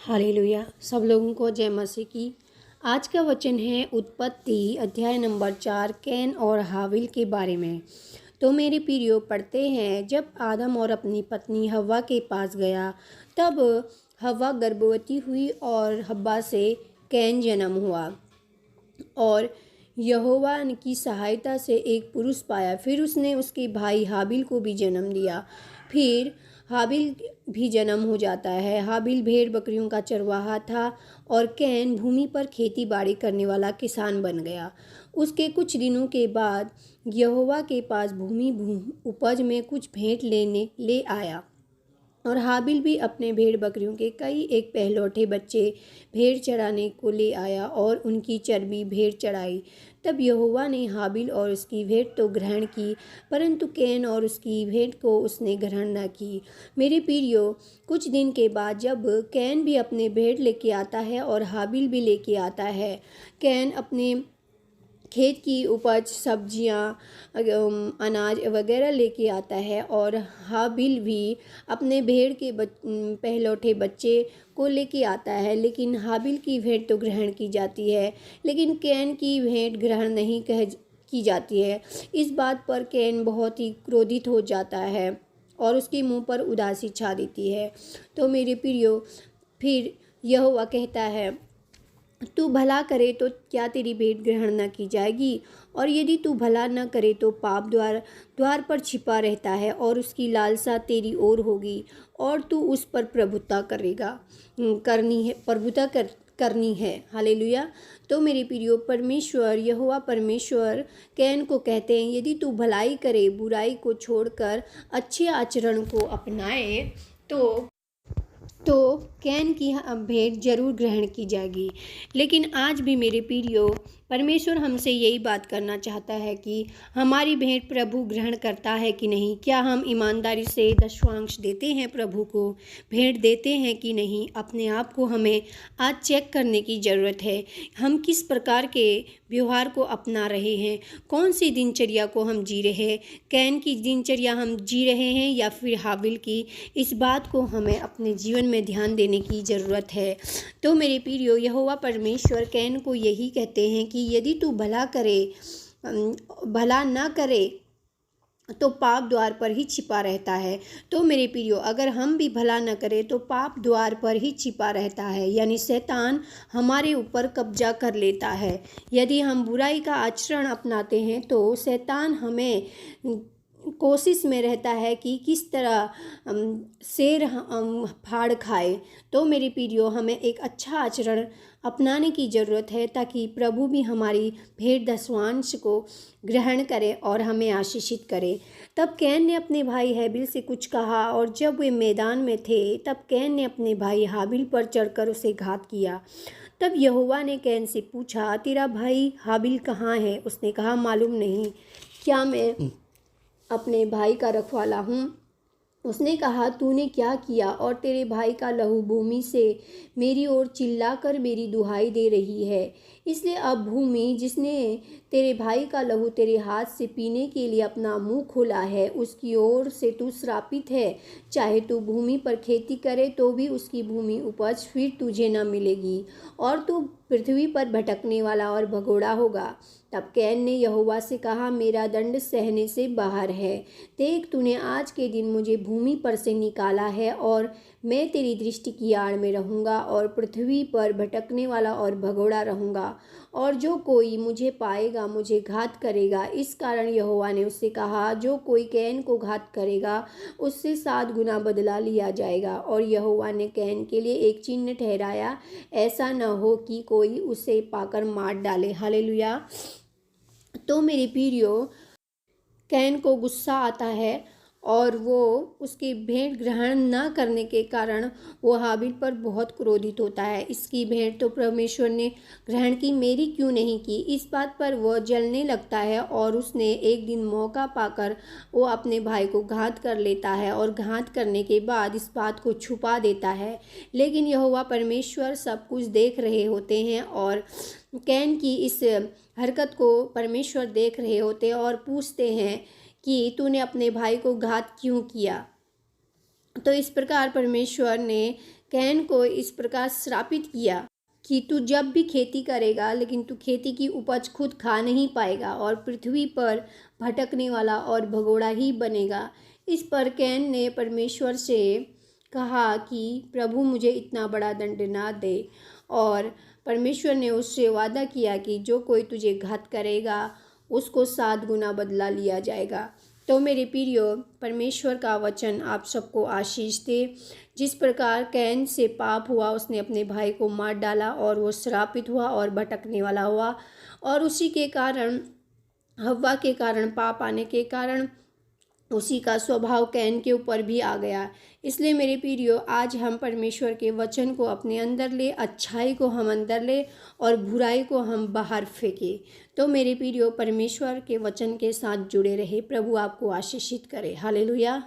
Hallelujah. सब लोगों को जय मसीह की। आज का वचन है उत्पत्ति अध्याय नंबर 4 कैन और हाबिल के बारे में। तो मेरे प्रियो पढ़ते हैं, जब आदम और अपनी पत्नी हव्वा के पास गया तब हव्वा गर्भवती हुई और हव्वा से कैन जन्म हुआ और यहोवा की सहायता से एक पुरुष पाया। फिर उसने उसके भाई हाबिल को भी जन्म दिया। फिर हाबिल भी जन्म हो जाता है। हाबिल भेड़ बकरियों का चरवाहा था और कैन भूमि पर खेती बाड़ी करने वाला किसान बन गया। उसके कुछ दिनों के बाद यहोवा के पास भूमि उपज में कुछ भेंट लेने ले आया और हाबिल भी अपने भेड़ बकरियों के कई एक पहलौठे बच्चे भेड़ चराने को ले आया और उनकी चर्बी भेड़ चढ़ाई। तब यहोवा ने हाबिल और उसकी भेंट तो ग्रहण की, परंतु कैन और उसकी भेंट को उसने ग्रहण न की। मेरे प्रियो, कुछ दिन के बाद जब कैन भी अपने भेंट लेके आता है और हाबिल भी लेके आता है, कैन अपने खेत की उपज सब्जियां, अनाज वगैरह लेके आता है और हाबिल भी अपने भेड़ के पहलौठे बच्चे को लेके आता है। लेकिन हाबिल की भेंट तो ग्रहण की जाती है, लेकिन कैन की भेंट ग्रहण नहीं की जाती है। इस बात पर कैन बहुत ही क्रोधित हो जाता है और उसके मुंह पर उदासी छा देती है। तो मेरे प्रियो, फिर यहोवा कहता है, तू भला करे तो क्या तेरी भेंट ग्रहण न की जाएगी? और यदि तू भला न करे तो पाप द्वार पर छिपा रहता है और उसकी लालसा तेरी ओर होगी और तू उस पर प्रभुता करनी है। हालेलुया। तो मेरे प्रियो, परमेश्वर यहोवा परमेश्वर कैन को कहते हैं, यदि तू भलाई करे, बुराई को छोड़कर अच्छे आचरण को अपनाए तो कैन की भेंट जरूर ग्रहण की जाएगी। लेकिन आज भी मेरे प्रियो, परमेश्वर हमसे यही बात करना चाहता है कि हमारी भेंट प्रभु ग्रहण करता है कि नहीं। क्या हम ईमानदारी से दशवांश देते हैं, प्रभु को भेंट देते हैं कि नहीं? अपने आप को हमें आज चेक करने की ज़रूरत है। हम किस प्रकार के व्यवहार को अपना रहे हैं, कौन सी दिनचर्या को हम जी रहे हैं? कैन की दिनचर्या हम जी रहे हैं या फिर हाबिल की? इस बात को हमें अपने जीवन में ध्यान देने की ज़रूरत है। तो मेरे प्रियो, यहोवा परमेश्वर कैन को यही कहते हैं कि यदि तू भला ना करे तो पाप द्वार पर ही छिपा रहता है। तो मेरे प्रियो, अगर हम भी भला न करें तो पाप द्वार पर ही छिपा रहता है, यानी शैतान हमारे ऊपर कब्जा कर लेता है। यदि हम बुराई का आचरण अपनाते हैं तो शैतान हमें कोशिश में रहता है कि किस तरह शेर फाड़ खाए। तो मेरे प्रियो, हमें एक अच्छा आचरण अपनाने की ज़रूरत है ताकि प्रभु भी हमारी भेंट दशवांश को ग्रहण करे और हमें आशीषित करे। तब कैन ने अपने भाई हाबिल से कुछ कहा और जब वे मैदान में थे तब कैन ने अपने भाई हाबिल पर चढ़कर उसे घात किया। तब यहोवा ने कैन से पूछा, तेरा भाई हाबिल कहाँ है? उसने कहा, मालूम नहीं, क्या मैं अपने भाई का रखवाला हूँ? उसने कहा, तूने क्या किया? और तेरे भाई का लहू भूमि से मेरी ओर चिल्लाकर मेरी दुहाई दे रही है। इसलिए अब भूमि जिसने तेरे भाई का लहू तेरे हाथ से पीने के लिए अपना मुंह खोला है, उसकी ओर से तू श्रापित है। चाहे तू भूमि पर खेती करे तो भी उसकी भूमि उपज फिर तुझे न मिलेगी और तू पृथ्वी पर भटकने वाला और भगोड़ा होगा। तब कैन ने यहोवा से कहा, मेरा दंड सहने से बाहर है। देख, तूने आज के दिन मुझे भूमि पर से निकाला है और मैं तेरी दृष्टि की आड़ में रहूँगा और पृथ्वी पर भटकने वाला और भगोड़ा रहूँगा और जो कोई मुझे पाएगा मुझे घात करेगा। इस कारण यहोवा ने उससे कहा, जो कोई कैन को घात करेगा उससे 7 गुना बदला लिया जाएगा। और यहोवा ने कैन के लिए एक चिन्ह ठहराया, ऐसा न हो कि कोई उसे पाकर मार डाले। हालेलुया। तो मेरे प्रियो, कैन को गुस्सा आता है और वो उसकी भेंट ग्रहण न करने के कारण वो हाबिल पर बहुत क्रोधित होता है। इसकी भेंट तो परमेश्वर ने ग्रहण की, मेरी क्यों नहीं की? इस बात पर वह जलने लगता है और उसने एक दिन मौका पाकर वो अपने भाई को घात कर लेता है और घात करने के बाद इस बात को छुपा देता है। लेकिन यहोवा परमेश्वर सब कुछ देख रहे होते हैं और कैन की इस हरकत को परमेश्वर देख रहे होते हैं और पूछते हैं कि तूने अपने भाई को घात क्यों किया? तो इस प्रकार परमेश्वर ने कैन को इस प्रकार श्रापित किया कि तू जब भी खेती करेगा लेकिन तू खेती की उपज खुद खा नहीं पाएगा और पृथ्वी पर भटकने वाला और भगोड़ा ही बनेगा। इस पर कैन ने परमेश्वर से कहा कि प्रभु मुझे इतना बड़ा दंड ना दे, और परमेश्वर ने उससे वादा किया कि जो कोई तुझे घात करेगा उसको 7 गुना बदला लिया जाएगा। तो मेरे प्रियो, परमेश्वर का वचन आप सबको आशीष दे। जिस प्रकार कैन से पाप हुआ, उसने अपने भाई को मार डाला और वो श्रापित हुआ और भटकने वाला हुआ, और उसी के कारण, हव्वा के कारण, पाप आने के कारण उसी का स्वभाव कैन के ऊपर भी आ गया। इसलिए मेरे प्रियो, आज हम परमेश्वर के वचन को अपने अंदर ले, अच्छाई को हम अंदर ले और बुराई को हम बाहर फेंके। तो मेरे प्रियो, परमेश्वर के वचन के साथ जुड़े रहे। प्रभु आपको आशीषित करे। हालेलुया।